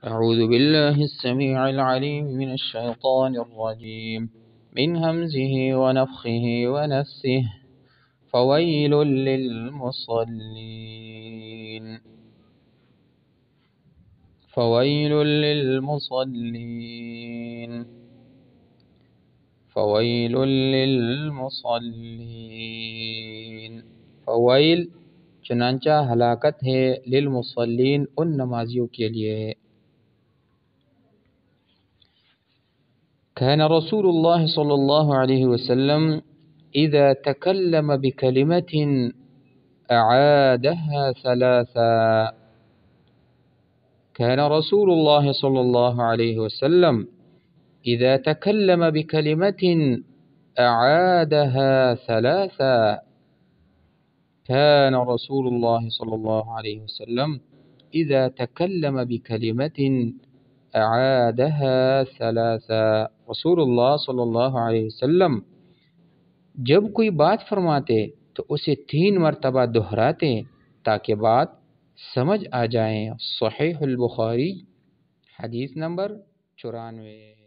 أعوذ بالله السميع العليم من الشيطان الرجيم من همزه ونفخه ونفثه فويل للمصلين فويل للمصلين فويل للمصلين فویل چنانچہ ہلاکت ہے للمصلین ان نمازیوں کے لیے ہے۔ كان رسول الله صلى الله عليه وسلم إذا تكلم بكلمة أعادها ثلاثا كان رسول الله صلى الله عليه وسلم إذا تكلم بكلمة أعادها ثلاثا كان رسول الله صلى الله عليه وسلم إذا تكلم بكلمة أعادها ثلاثا رسول اللہ صلی اللہ علیہ وسلم جب کوئی بات فرماتے تو اسے 3 مرتبہ دہراتے تاکہ بات سمجھ آ جائیں۔ صحیح البخاری حدیث نمبر 94۔